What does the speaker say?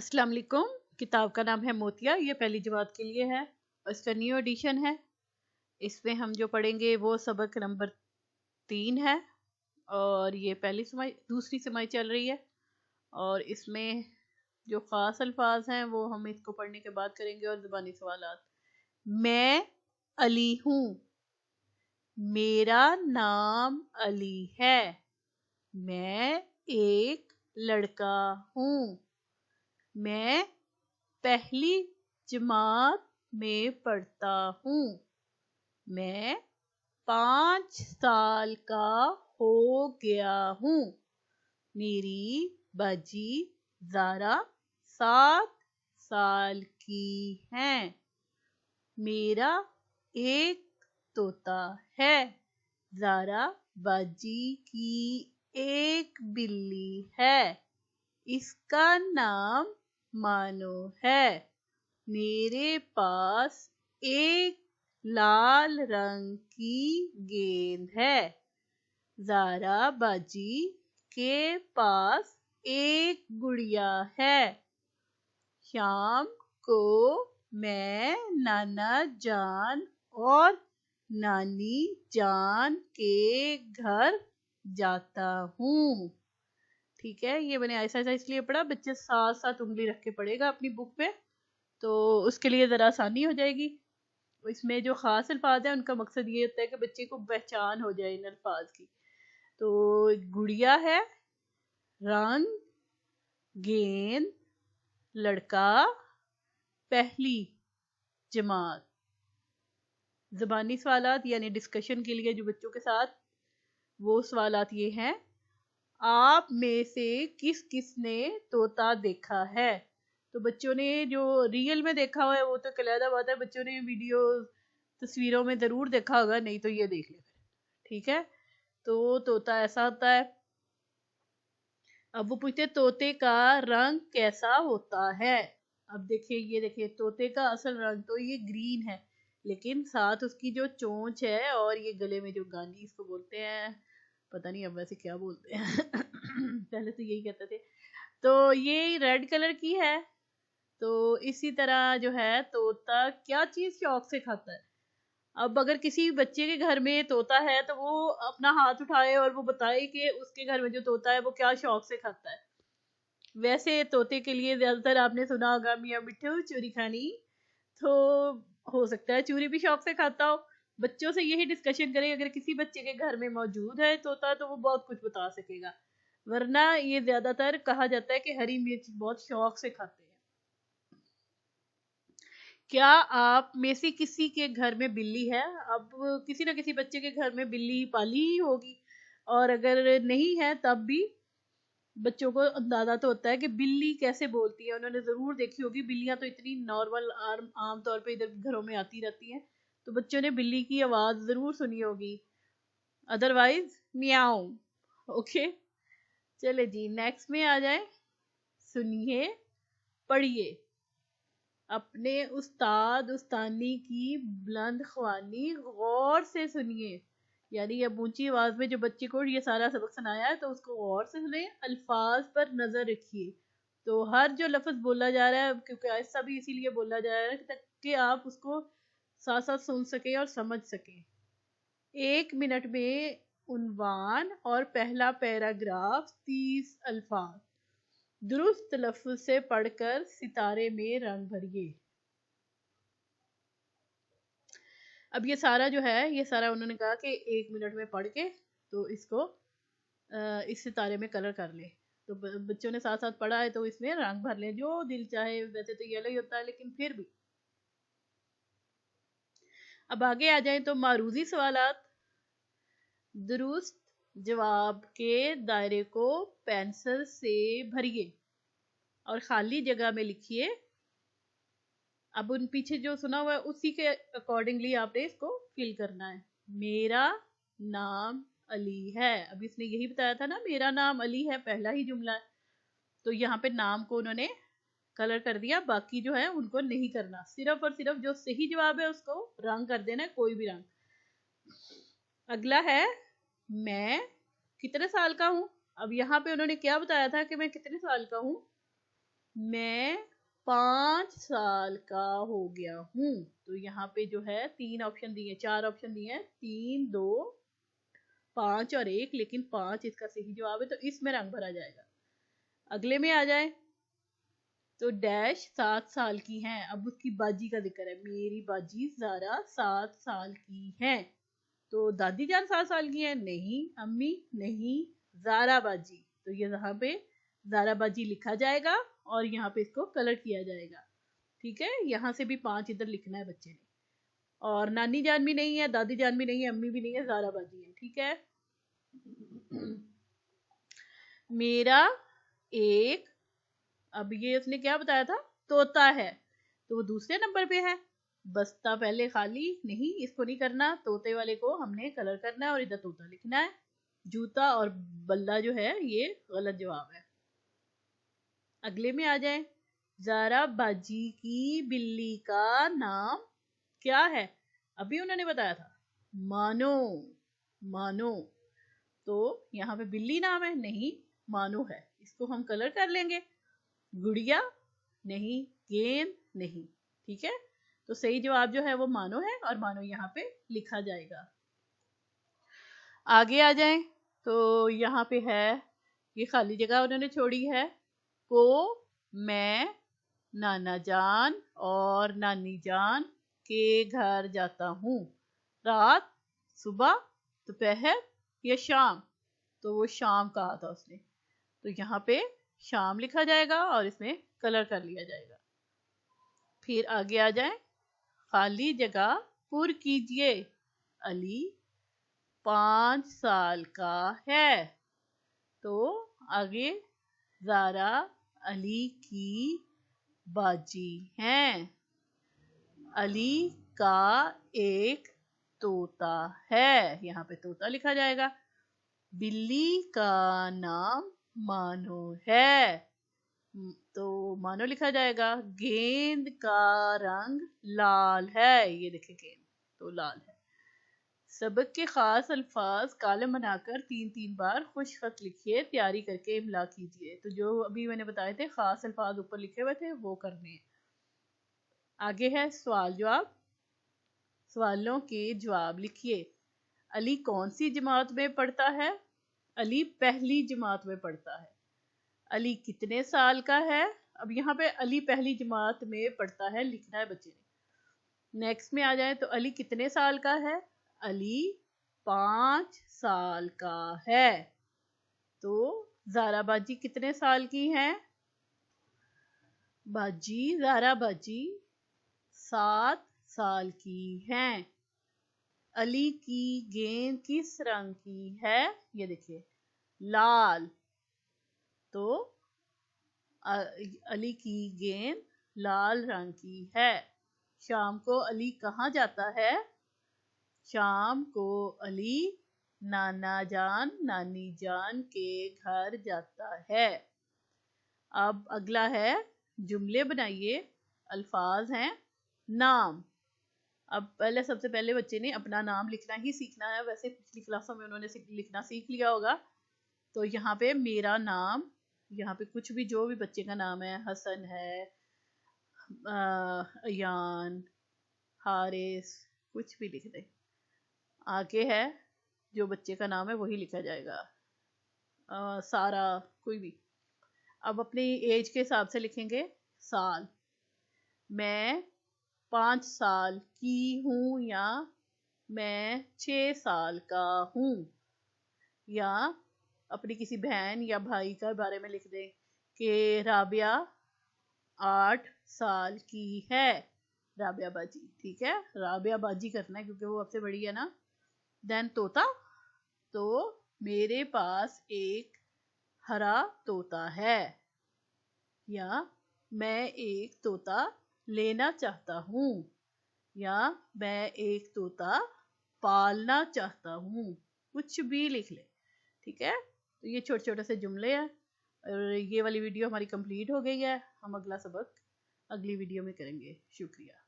अस्सलाम वालेकुम। किताब का नाम है मोतिया। ये पहली जमात के लिए है और इसका न्यू एडिशन है। इसमें हम जो पढ़ेंगे वो सबक नंबर 3 है और ये पहली समाई दूसरी समाई चल रही है। और इसमें जो ख़ास अल्फाज हैं वो हम इसको पढ़ने के बाद करेंगे और ज़बानी सवालात। मैं अली हूँ। मेरा नाम अली है। मैं एक लड़का हूँ। मैं पहली जमात में पढ़ता हूँ। मैं 5 साल का हो गया हूँ। मेरी बाजी ज़ारा 7 साल की है। मेरा एक तोता है। ज़ारा बाजी की एक बिल्ली है। इसका नाम मानो है। मेरे पास एक लाल रंग की गेंद है। ज़ारा बाजी के पास एक गुड़िया है। शाम को मैं नाना जान और नानी जान के घर जाता हूँ। ठीक है, ये मैंने ऐसा ऐसा इसलिए पढ़ा, बच्चे साथ साथ उंगली रख के पढ़ेगा अपनी बुक पे, तो उसके लिए ज़रा आसानी हो जाएगी। इसमें जो ख़ास अल्फाज है उनका मकसद ये होता है कि बच्चे को पहचान हो जाए इन अल्फाज की। तो गुड़िया है, रंग, गेंद, लड़का, पहली जमात। ज़बानी सवालात यानी डिस्कशन के लिए जो बच्चों के साथ, वो सवालात ये हैं। आप में से किस किस ने तोता देखा है? तो बच्चों ने जो रियल में देखा हुआ है वो तो अलहदा बात है, बच्चों ने वीडियो तस्वीरों में ज़रूर देखा होगा, नहीं तो ये देख ले फिर। ठीक है, तो तोता ऐसा होता है। अब वो पूछते तोते का रंग कैसा होता है। अब देखिए, ये देखिए तोते का असल रंग तो ये ग्रीन है, लेकिन साथ उसकी जो चोंच है और ये गले में जो गानी इसको बोलते हैं, पता नहीं अब वैसे क्या बोलते हैं पहले तो यही कहते थे। तो ये रेड कलर की है। तो इसी तरह जो है तोता क्या चीज शौक से खाता है। अब अगर किसी बच्चे के घर में तोता है तो वो अपना हाथ उठाए और वो बताए कि उसके घर में जो तोता है वो क्या शौक से खाता है। वैसे तोते के लिए ज्यादातर आपने सुना होगा मियाँ मिट्ठू चूरी खानी। तो हो सकता है चूरी भी शौक से खाता हो। बच्चों से यही डिस्कशन करें, अगर किसी बच्चे के घर में मौजूद है तोता तो वो बहुत कुछ बता सकेगा। वरना ये ज्यादातर कहा जाता है कि हरी मिर्च बहुत शौक से खाते हैं। क्या आप में से किसी के घर में बिल्ली है? अब किसी ना किसी बच्चे के घर में बिल्ली पाली ही होगी, और अगर नहीं है तब भी बच्चों को अंदाजा तो होता है कि बिल्ली कैसे बोलती है। उन्होंने जरूर देखी होगी, बिल्लियां तो इतनी नॉर्मल आम तौर पे इधर घरों में आती रहती हैं, तो बच्चों ने बिल्ली की आवाज जरूर सुनी होगी, अदरवाइज मियाओ। ओके, चले जी नेक्स्ट में आ जाए। सुनिए, पढ़िए। अपने उस्ताद उस्तानी की बुलंद ख्वानी गौर से सुनिए। यानी अब ऊंची आवाज में जो बच्चे को ये सारा सबक सुनाया है तो उसको गौर से सुने, अल्फाज पर नजर रखिए। तो हर जो लफ्ज बोला जा रहा है, क्योंकि ऐसा भी इसीलिए बोला जा रहा है ताकि आप उसको साथ साथ सुन सके और समझ सके। 1 मिनट में उन्वान और पहला पैराग्राफ 30 अल्फाज दुरुस्त लफ्ज से पढ़कर सितारे में रंग भरिए। अब ये सारा जो है, ये सारा उन्होंने कहा कि 1 मिनट में पढ़ के तो इसको इस सितारे में कलर कर ले। तो बच्चों ने साथ साथ पढ़ा है तो इसमें रंग भर ले जो दिल चाहे। वैसे तो येलो ही होता है लेकिन फिर भी। अब आगे आ जाए तो मारूजी सवालात। दुरुस्त जवाब के दायरे को पेंसिल से भरिए और खाली जगह में लिखिए। अब उन पीछे जो सुना हुआ है उसी के अकॉर्डिंगली आपने इसको फिल करना है। मेरा नाम अली है। अब इसने यही बताया था ना, मेरा नाम अली है, पहला ही जुमला है। तो यहाँ पे नाम को उन्होंने कलर कर दिया, बाकी जो है उनको नहीं करना। सिर्फ और सिर्फ जो सही जवाब है उसको रंग कर देना है, कोई भी रंग। अगला है, मैं कितने साल का हूँ। अब यहाँ पे उन्होंने क्या बताया था कि मैं कितने साल का हूँ। मैं 5 साल का हो गया हूँ। तो यहाँ पे जो है 3 ऑप्शन दिए, 4 ऑप्शन दिए हैं, 3, 2, 5 और 1, लेकिन 5 इसका सही जवाब है, तो इसमें रंग भरा जाएगा। अगले में आ जाए तो डैश 7 साल की हैं। अब उसकी बाजी का जिक्र है, मेरी बाजी ज़ारा 7 साल की है। तो दादी जान 7 साल की है? नहीं। अम्मी? नहीं। ज़ारा बाजी। तो ये यहाँ पे ज़ारा बाजी लिखा जाएगा और यहाँ पे इसको कलर किया जाएगा। ठीक है, यहाँ से भी 5 इधर लिखना है बच्चे ने। और नानी जान भी नहीं है, दादी जान भी नहीं है, अम्मी भी नहीं है, ज़ारा बाजी है। ठीक है। मेरा एक, अब ये उसने क्या बताया था, तोता है, तो वो दूसरे नंबर पे है। बस्ता पहले खाली, नहीं इसको नहीं करना, तोते वाले को हमने कलर करना है और इधर तोता लिखना है। जूता और बल्ला जो है ये गलत जवाब है। अगले में आ जाए, ज़ारा बाजी की बिल्ली का नाम क्या है? अभी उन्होंने बताया था मानो। मानो, तो यहाँ पे बिल्ली नाम है? नहीं, मानो है। इसको हम कलर कर लेंगे। गुड़िया? नहीं। गेंद? नहीं। ठीक है, तो सही जवाब जो है वो मानो है और मानो यहाँ पे लिखा जाएगा। आगे आ जाए तो यहाँ पे है, ये खाली जगह उन्होंने छोड़ी है। को मैं नाना जान और नानी जान के घर जाता हूँ। रात, सुबह, दोपहर या शाम? तो वो शाम कहा था उसने, तो यहाँ पे शाम लिखा जाएगा और इसमें कलर कर लिया जाएगा। फिर आगे आ जाए, खाली जगह पुर कीजिए। अली 5 साल का है, तो आगे ज़ारा अली की बाजी हैं। अली का एक तोता है, यहाँ पे तोता लिखा जाएगा। बिल्ली का नाम मानो है, तो मानो लिखा जाएगा। गेंद का रंग लाल है, ये देखिए गेंद तो लाल है। सबक के खास अल्फाज कालम बनाकर 3-3 बार खुश खत लिखिए, तैयारी करके इमला कीजिए। तो जो अभी मैंने बताए थे खास अल्फाज ऊपर लिखे हुए थे वो करने हैं। आगे है सवाल जवाब। सवालों के जवाब लिखिए। अली कौन सी जमात में पढ़ता है? अली पहली जमात में पढ़ता है। अली कितने साल का है? अब यहाँ पे अली पहली जमात में पढ़ता है लिखना है बच्चे ने। नेक्स्ट में आ जाए तो अली कितने साल का है? अली 5 साल का है। तो ज़ारा बाजी कितने साल की है? ज़ारा बाजी 7 साल की हैं। अली की गेंद किस रंग की है? ये देखिए लाल। तो अली की गेंद लाल रंग की है। शाम को अली कहाँ जाता है? शाम को अली नाना जान नानी जान के घर जाता है। अब अगला है जुमले बनाइए। अल्फाज हैं नाम। अब पहले सबसे पहले बच्चे ने अपना नाम लिखना ही सीखना है, वैसे पिछली क्लासों में उन्होंने लिखना सीख लिया होगा। तो यहाँ पे मेरा नाम, यहाँ पे कुछ भी जो भी बच्चे का नाम है, हसन है, अयान, हारिस, कुछ भी लिख दे। आगे है जो बच्चे का नाम है वही लिखा जाएगा। सारा, कोई भी। अब अपनी एज के हिसाब से लिखेंगे साल। मैं 5 साल की हूँ या मैं 6 साल का हूँ, या अपनी किसी बहन या भाई का बारे में लिख दें कि राबिया 8 साल की है। राबिया बाजी, ठीक है, राबिया बाजी करना है क्योंकि वो आपसे बड़ी है ना। देन तोता, तो मेरे पास एक हरा तोता है, या मैं एक तोता लेना चाहता हूँ, या मैं एक तोता पालना चाहता हूँ। कुछ भी लिख ले, ठीक है। तो ये छोटे छोटे से जुमले हैं और ये वाली वीडियो हमारी कंप्लीट हो गई है। हम अगला सबक अगली वीडियो में करेंगे। शुक्रिया।